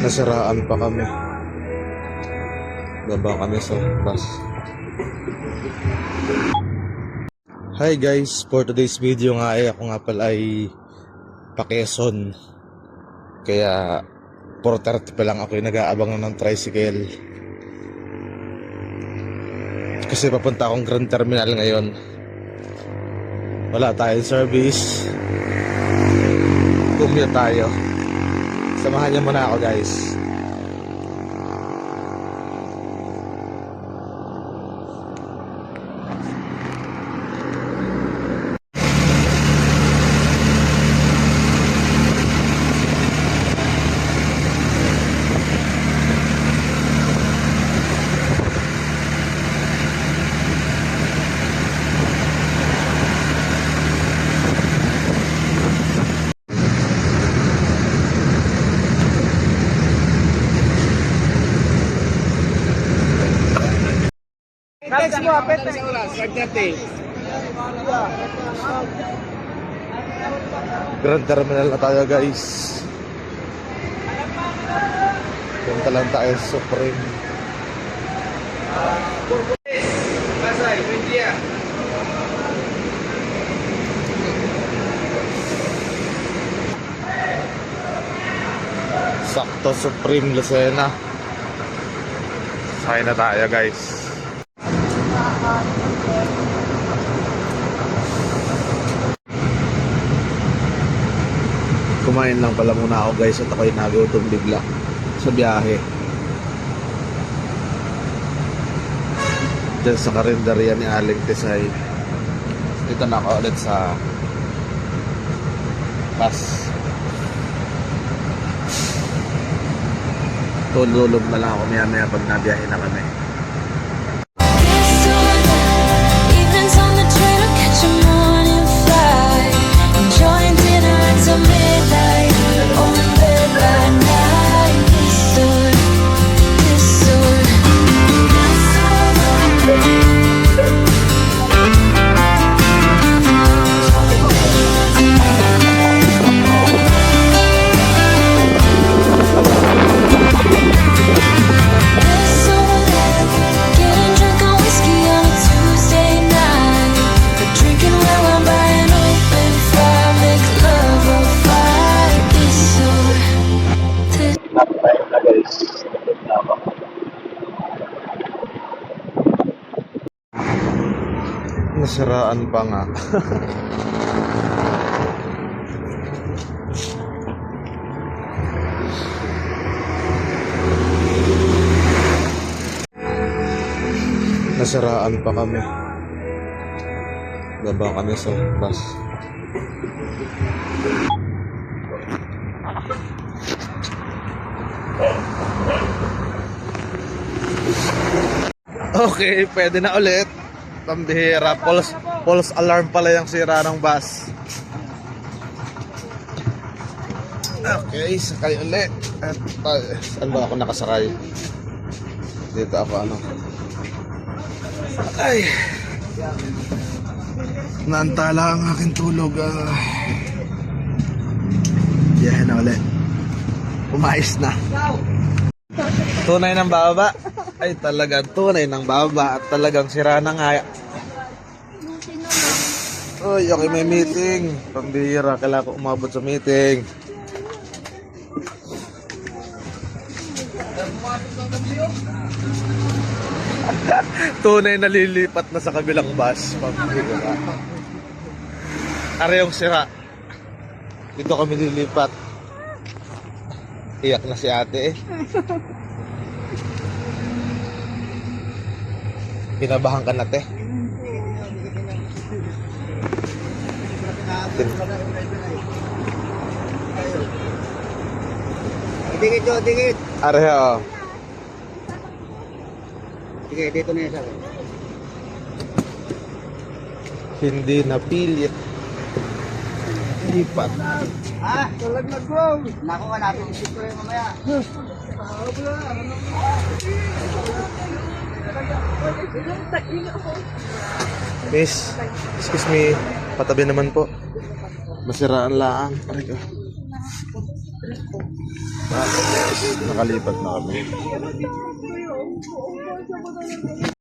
Nasiraan pa kami. Baba kami sa bus. Hi guys, for today's video nga ako nga pala ay pa-Quezon. Kaya 4:30 pa lang ako yung nag-aabang ng tricycle. Kasi papunta akong Grand Terminal ngayon. Wala tayong service. Commute tayo. Samahan niyo muna ako guys. Petex mo, Petex. Grand Terminal na tayo guys. Punta lang tayo sa Supreme. Pasay, India. Sakto Supreme Lucena. Sakay na tayo guys. Kumain lang pala muna ako guys at ako'y nagutom bigla sa biyahe. Diyan sa karinderya ni Aling Tisay. Dito na ako ulit sa bus. Tulog na lang ako maya pag nabiyahe na kami. Nasiraan pa nga. Nasiraan pa kami. Baba kami sa bus. Okay, pwede na ulit. Pambihira, false alarm pala yung sira ng bus. Okay, sakay ulit. At saan ba ako nakasakay? Dito ako Ay, naantala ang aking tulog. Biyahe na ulit. Umayos na. Tunay ng baba. Ay talaga, tunay ng baba. At talagang sira na nga. Uy, okay, may meeting. Pambihira, kailangan ko umabot sa meeting. Tunay nalilipat na sa kabilang bus. Pambihira. Are yung sira. Dito kami lilipat. Iyak na si ate eh. Pinabahan ka na te. Dikit jo, dikit. Are o. Sige, dito na yan sa akin. Hindi napilit. Lipat. Talaglag bro. Naku, hanapin yung sip ko rin mamaya. Miss, excuse me. Patabi naman po. Masiraan lang. Aray ko. Bakit guys? Nakalipat na kami.